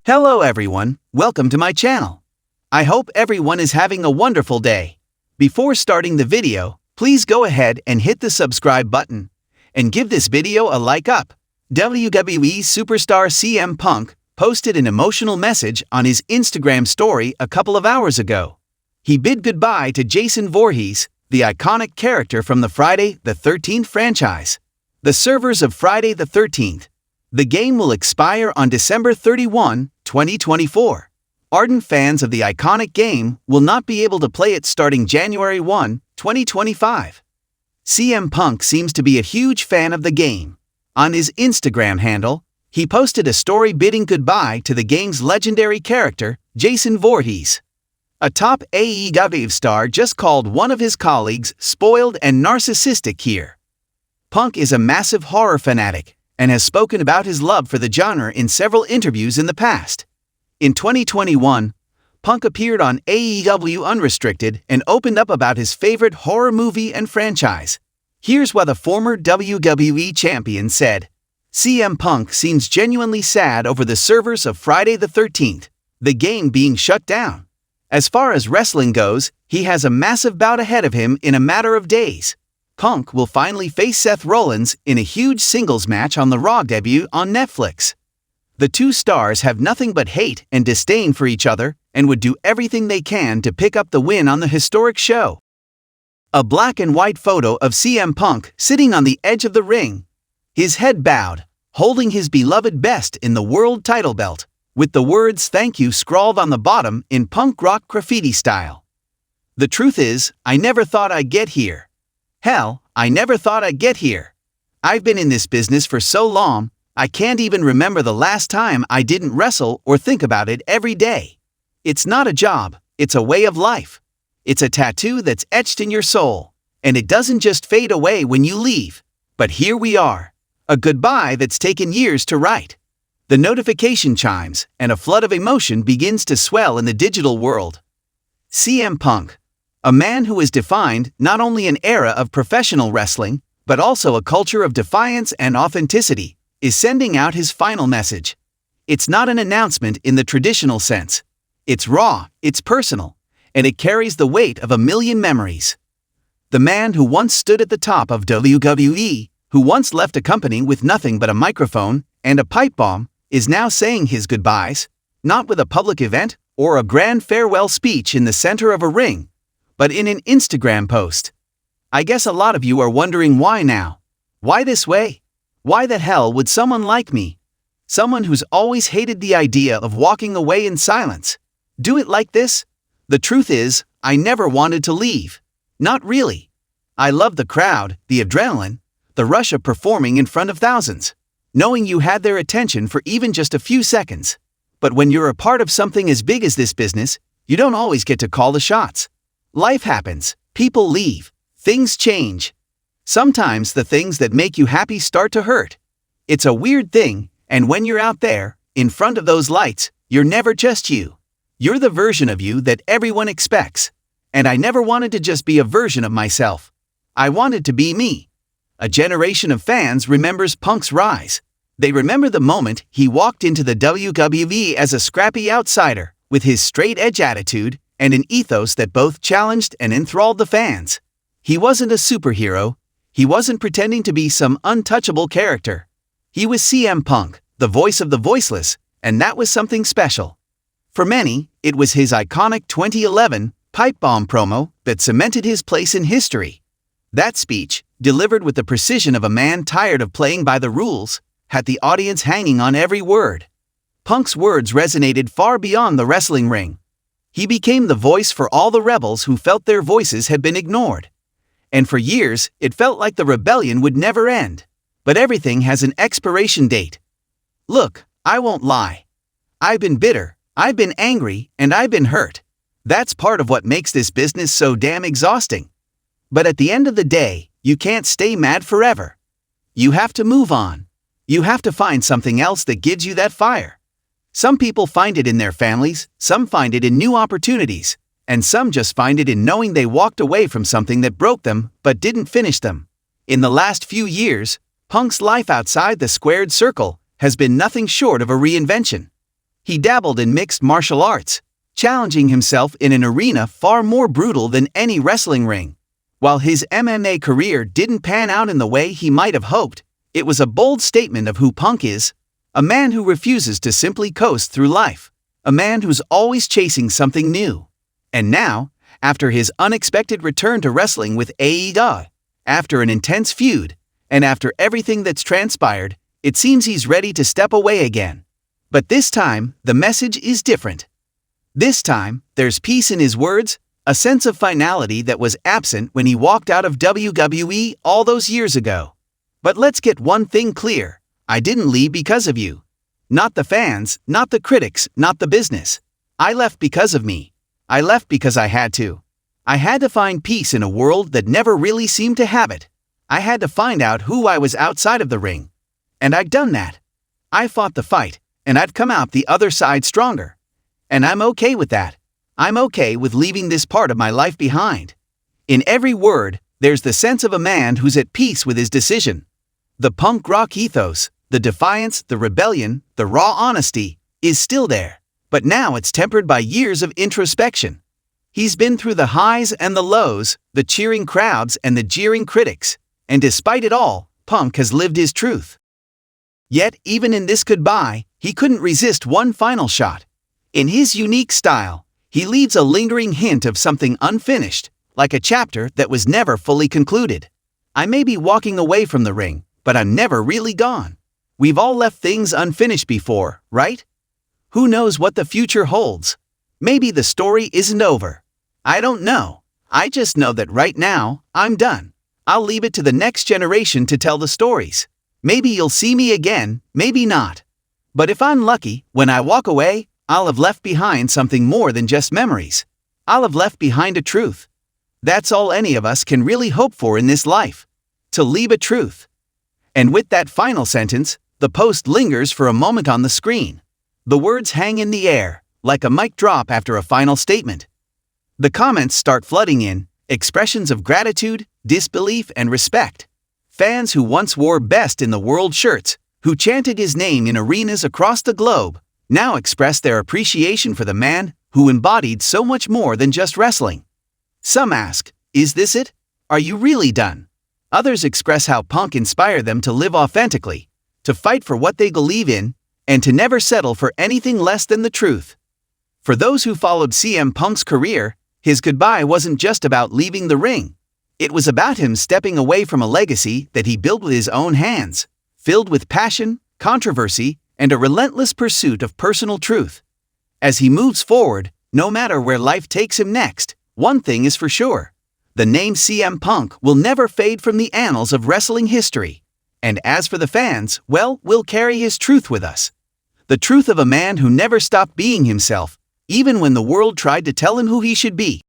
Hello everyone, welcome to my channel. I hope everyone is having a wonderful day. Before starting the video, please go ahead and hit the subscribe button and give this video a like up. WWE superstar CM Punk posted an emotional message on his Instagram story a couple of hours ago. He bid goodbye to Jason Voorhees, the iconic character from the Friday the 13th franchise. The servers of Friday the 13th. The game will expire on December 31, 2024. Ardent fans of the iconic game will not be able to play it starting January 1, 2025. CM Punk seems to be a huge fan of the game. On his Instagram handle, he posted a story bidding goodbye to the game's legendary character, Jason Voorhees. A top AEW star just called one of his colleagues spoiled and narcissistic here. Punk is a massive horror fanatic and has spoken about his love for the genre in several interviews in the past. In 2021, Punk appeared on AEW Unrestricted and opened up about his favorite horror movie and franchise. Here's what the former WWE champion said. CM Punk seems genuinely sad over the servers of Friday the 13th, the game being shut down. As far as wrestling goes, he has a massive bout ahead of him in a matter of days. Punk will finally face Seth Rollins in a huge singles match on the Raw debut on Netflix. The two stars have nothing but hate and disdain for each other and would do everything they can to pick up the win on the historic show. A black and white photo of CM Punk sitting on the edge of the ring, his head bowed, holding his beloved best in the world title belt, with the words "Thank you" scrawled on the bottom in punk rock graffiti style. The truth is, I never thought I'd get here. Hell, I never thought I'd get here. I've been in this business for so long, I can't even remember the last time I didn't wrestle or think about it every day. It's not a job, it's a way of life. It's a tattoo that's etched in your soul, and it doesn't just fade away when you leave. But here we are. A goodbye that's taken years to write. The notification chimes, and a flood of emotion begins to swell in the digital world. CM Punk, a man who has defined not only an era of professional wrestling, but also a culture of defiance and authenticity, is sending out his final message. It's not an announcement in the traditional sense. It's raw, it's personal, and it carries the weight of a million memories. The man who once stood at the top of WWE, who once left a company with nothing but a microphone and a pipe bomb, is now saying his goodbyes, not with a public event or a grand farewell speech in the center of a ring, but in an Instagram post. I guess a lot of you are wondering why now. Why this way? Why the hell would someone like me, someone who's always hated the idea of walking away in silence, do it like this? The truth is, I never wanted to leave. Not really. I love the crowd, the adrenaline, the rush of performing in front of thousands, knowing you had their attention for even just a few seconds. But when you're a part of something as big as this business, you don't always get to call the shots. Life happens, people leave, things change. Sometimes the things that make you happy start to hurt. It's a weird thing, and when you're out there, in front of those lights, you're never just you. You're the version of you that everyone expects. And I never wanted to just be a version of myself. I wanted to be me. A generation of fans remembers Punk's rise. They remember the moment he walked into the WWE as a scrappy outsider, with his straight-edge attitude and an ethos that both challenged and enthralled the fans. He wasn't a superhero. He wasn't pretending to be some untouchable character. He was CM Punk, the voice of the voiceless, and that was something special. For many, it was his iconic 2011 pipe bomb promo that cemented his place in history. That speech, delivered with the precision of a man tired of playing by the rules, had the audience hanging on every word. Punk's words resonated far beyond the wrestling ring. He became the voice for all the rebels who felt their voices had been ignored. And for years, it felt like the rebellion would never end. But everything has an expiration date. Look, I won't lie. I've been bitter, I've been angry, and I've been hurt. That's part of what makes this business so damn exhausting. But at the end of the day, you can't stay mad forever. You have to move on. You have to find something else that gives you that fire. Some people find it in their families, some find it in new opportunities, and some just find it in knowing they walked away from something that broke them but didn't finish them. In the last few years, Punk's life outside the squared circle has been nothing short of a reinvention. He dabbled in mixed martial arts, challenging himself in an arena far more brutal than any wrestling ring. While his MMA career didn't pan out in the way he might have hoped, it was a bold statement of who Punk is, a man who refuses to simply coast through life, a man who's always chasing something new. And now, after his unexpected return to wrestling with AEW, after an intense feud, and after everything that's transpired, it seems he's ready to step away again. But this time, the message is different. This time, there's peace in his words, a sense of finality that was absent when he walked out of WWE all those years ago. But let's get one thing clear. I didn't leave because of you. Not the fans, not the critics, not the business. I left because of me. I left because I had to. I had to find peace in a world that never really seemed to have it. I had to find out who I was outside of the ring. And I'd done that. I fought the fight, and I'd come out the other side stronger. And I'm okay with that. I'm okay with leaving this part of my life behind. In every word, there's the sense of a man who's at peace with his decision. The punk rock ethos, the defiance, the rebellion, the raw honesty, is still there. But now it's tempered by years of introspection. He's been through the highs and the lows, the cheering crowds and the jeering critics. And despite it all, Punk has lived his truth. Yet, even in this goodbye, he couldn't resist one final shot. In his unique style, he leaves a lingering hint of something unfinished, like a chapter that was never fully concluded. I may be walking away from the ring, but I'm never really gone. We've all left things unfinished before, right? Who knows what the future holds? Maybe the story isn't over. I don't know. I just know that right now, I'm done. I'll leave it to the next generation to tell the stories. Maybe you'll see me again, maybe not. But if I'm lucky, when I walk away, I'll have left behind something more than just memories. I'll have left behind a truth. That's all any of us can really hope for in this life. To leave a truth. And with that final sentence, the post lingers for a moment on the screen. The words hang in the air, like a mic drop after a final statement. The comments start flooding in, expressions of gratitude, disbelief, and respect. Fans who once wore best in the world shirts, who chanted his name in arenas across the globe, now express their appreciation for the man who embodied so much more than just wrestling. Some ask, is this it? Are you really done? Others express how Punk inspired them to live authentically, to fight for what they believe in, and to never settle for anything less than the truth. For those who followed CM Punk's career, his goodbye wasn't just about leaving the ring. It was about him stepping away from a legacy that he built with his own hands, filled with passion, controversy, and a relentless pursuit of personal truth. As he moves forward, no matter where life takes him next, one thing is for sure. The name CM Punk will never fade from the annals of wrestling history. And as for the fans, well, we'll carry his truth with us. The truth of a man who never stopped being himself, even when the world tried to tell him who he should be.